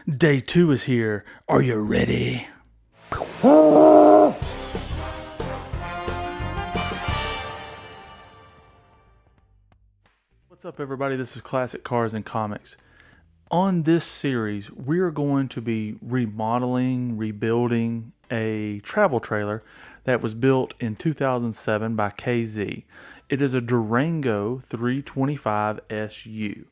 Day 2 is here. Are you ready? What's up, everybody? This is Classic Cars and Comics. On this series, we're going to be rebuilding a travel trailer that was built in 2007 by KZ. It is a Durango 325 SU.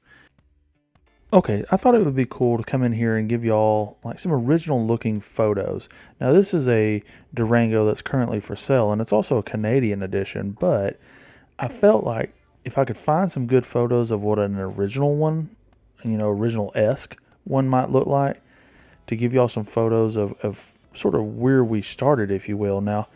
Okay, I thought it would be cool to come in here and give y'all like some original looking photos. Now this is a Durango that's currently for sale, and it's also a Canadian edition, but I felt like if I could find some good photos of what an original one, original-esque one might look like, to give y'all some photos of sort of where we started, if you will. Now,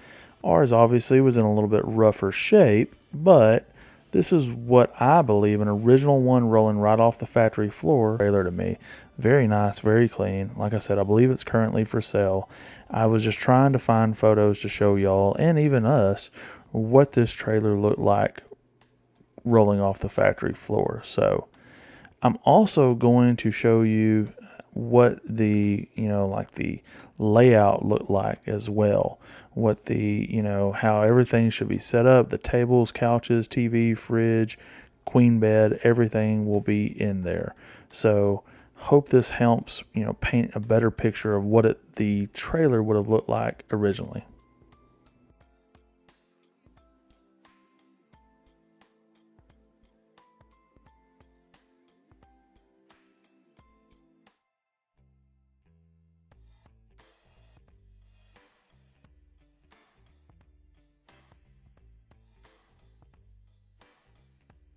ours obviously was in a little bit rougher shape, but this is what I believe an original one rolling right off the factory floor trailer to me. Very nice, very clean. Like I said, I believe it's currently for sale. I was just trying to find photos to show y'all, and even us, what this trailer looked like rolling off the factory floor. So I'm also going to show you what the, like the layout looked like as well. What the, how everything should be set up. The tables, couches, TV, fridge, queen bed, everything will be in there. So hope this helps, paint a better picture of what the trailer would have looked like originally.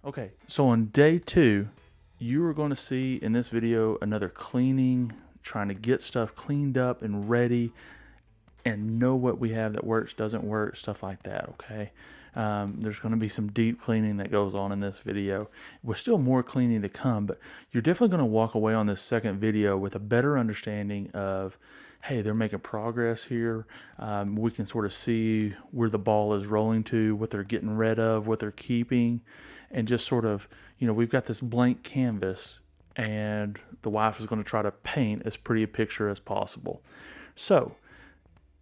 Okay, so on day 2, you are going to see in this video another cleaning, trying to get stuff cleaned up and ready and know what we have that works, doesn't work, stuff like that, okay? There's going to be some deep cleaning that goes on in this video. With still more cleaning to come, but you're definitely going to walk away on this second video with a better understanding of, hey, they're making progress here. We can sort of see where the ball is rolling to, what they're getting rid of, what they're keeping, and just sort of, we've got this blank canvas, and the wife is going to try to paint as pretty a picture as possible. So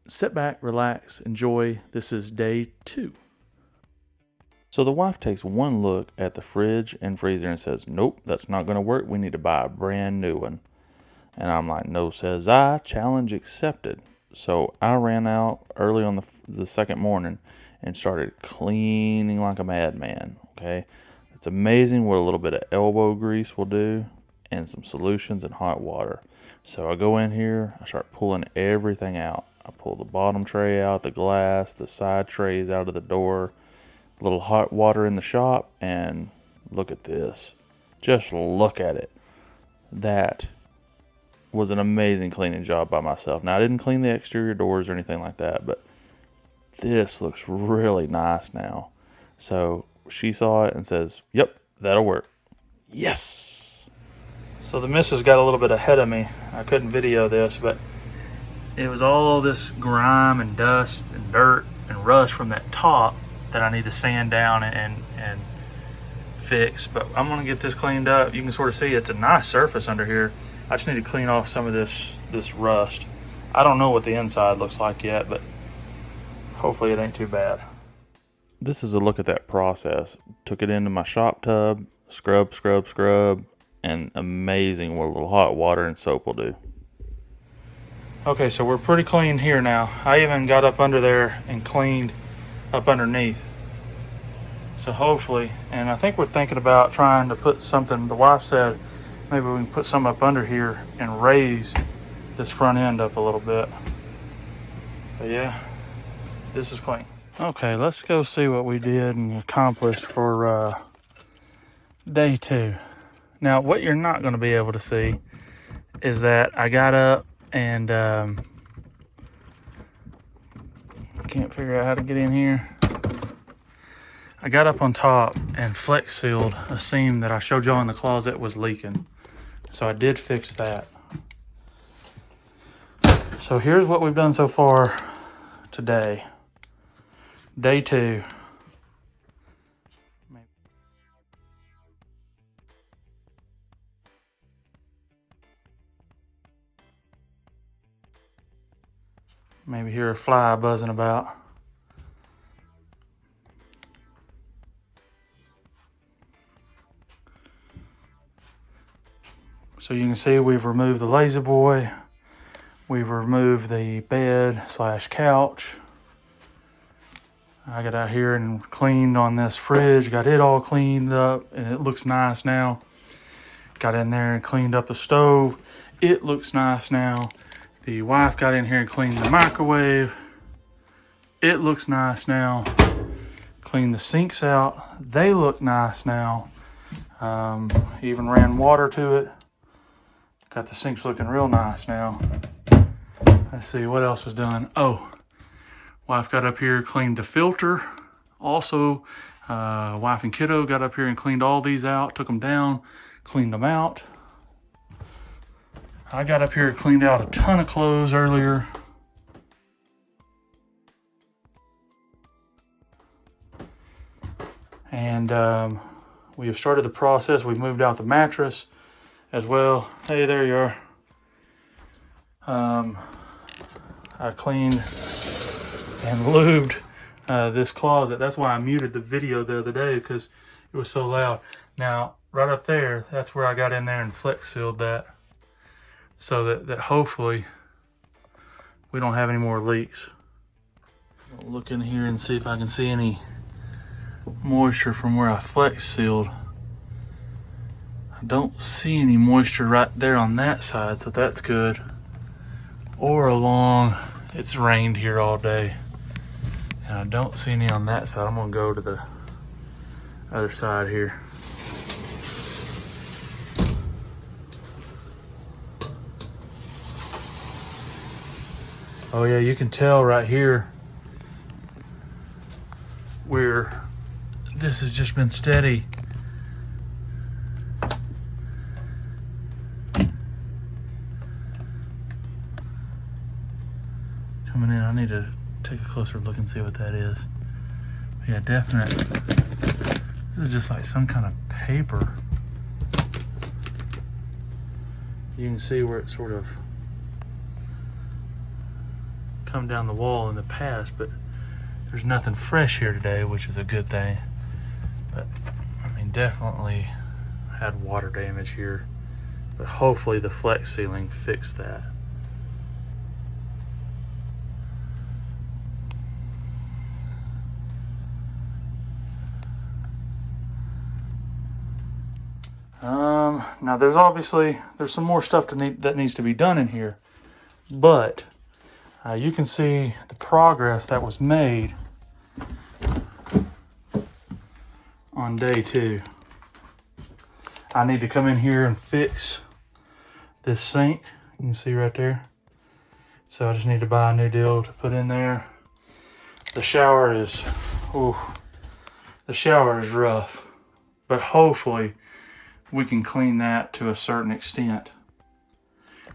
sit back, relax, enjoy. This is day 2. So the wife takes one look at the fridge and freezer and says, nope, that's not going to work. We need to buy a brand new one. And I'm like, no, says I, challenge accepted. So I ran out early on the second morning and started cleaning like a madman, okay? It's amazing what a little bit of elbow grease will do and some solutions and hot water. So I go in here, I start pulling everything out. I pull the bottom tray out, the glass, the side trays out of the door, a little hot water in the shop, and look at this. Just look at it. That was an amazing cleaning job by myself. Now, I didn't clean the exterior doors or anything like that, but this looks really nice now. So she saw it and says, yep, that'll work. Yes! So the missus got a little bit ahead of me. I couldn't video this, but it was all this grime and dust and dirt and rust from that top that I need to sand down and fix. But I'm gonna get this cleaned up. You can sort of see it's a nice surface under here. I just need to clean off some of this rust. I don't know what the inside looks like yet, but hopefully it ain't too bad. This is a look at that process. Took it into my shop tub, scrub, and amazing what a little hot water and soap will do. Okay, so we're pretty clean here now. I even got up under there and cleaned up underneath. So hopefully, and I think we're thinking about trying to put something, the wife said, maybe we can put some up under here and raise this front end up a little bit. But yeah, this is clean. Okay, let's go see what we did and accomplished for day 2. Now, what you're not going to be able to see is that I got up and can't figure out how to get in here. I got up on top and flex sealed a seam that I showed y'all in the closet was leaking. So I did fix that. So here's what we've done so far today. Day 2. Maybe hear a fly buzzing about. So you can see we've removed the lazy boy. We've removed the bed / couch. I got out here and cleaned on this fridge, got it all cleaned up, and it looks nice now. Got in there and cleaned up the stove. It looks nice now. The wife got in here and cleaned the microwave. It looks nice now. Cleaned the sinks out. They look nice now. Even ran water to it. Got the sinks looking real nice now. Let's see what else was done. Oh, wife got up here, cleaned the filter. Also, wife and kiddo got up here and cleaned all these out, took them down, cleaned them out. I got up here and cleaned out a ton of clothes earlier. And we have started the process. We've moved out the mattress as well. Hey, there you are. I cleaned and lubed this closet. That's why I muted the video the other day, because it was so loud. Now, right up there, that's where I got in there and flex sealed that, so that hopefully we don't have any more leaks. I'll look in here and see if I can see any moisture from where I flex sealed. I don't see any moisture right there on that side, so that's good. Or along, it's rained here all day, and I don't see any on that side. I'm gonna go to the other side here. Oh yeah, you can tell right here where this has just been steady. Coming in, I need to take a closer look and see what that is. Yeah, definite. This is just like some kind of paper. You can see where it sort of come down the wall in the past, but there's nothing fresh here today, which is a good thing. But I mean, definitely had water damage here, but hopefully the flex sealing fixed that. Now there's some more stuff that needs to be done in here, but you can see the progress that was made on day 2. I need to come in here and fix this sink. You can see right there. So I just need to buy a new deal to put in there. The shower is rough, but hopefully we can clean that to a certain extent.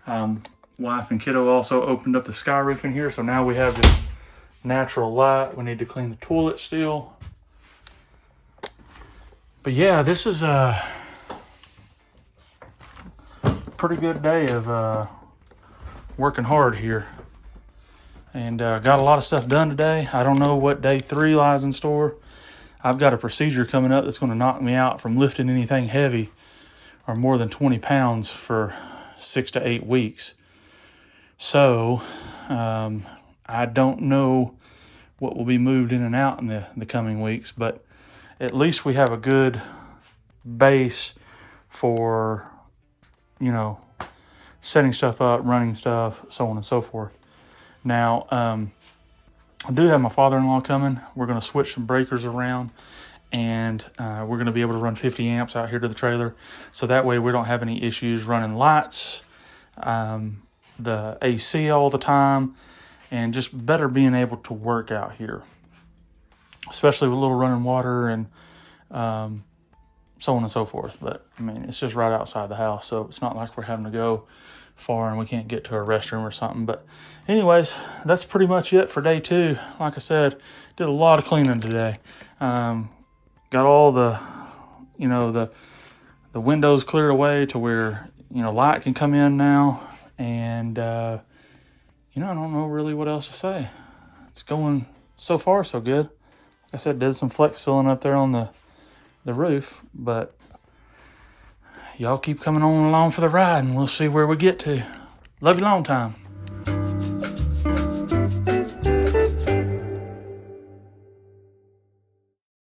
Wife and kiddo also opened up the sky roof in here, so now we have this natural light. We need to clean the toilet still. But yeah, this is a pretty good day of working hard here. And got a lot of stuff done today. I don't know what day 3 lies in store. I've got a procedure coming up that's going to knock me out from lifting anything heavy or more than 20 pounds for 6 to 8 weeks. So I don't know what will be moved in and out in the coming weeks, but at least we have a good base for, setting stuff up, running stuff, so on and so forth. Now, I do have my father-in-law coming. We're going to switch some breakers around, and we're going to be able to run 50 amps out here to the trailer, so that way we don't have any issues running lights, the AC all the time, and just better being able to work out here, especially with a little running water and so on and so forth. But I mean, it's just right outside the house, so it's not like we're having to go far and we can't get to a restroom or something. But anyways, that's pretty much it for day 2. Like I said, did a lot of cleaning today. Got all the windows cleared away to where light can come in now, and you know, I don't know really what else to say. It's going so far so good. Like I said, did some flex sealing up there on the roof, but y'all keep coming on along for the ride and we'll see where we get to. Love you long time.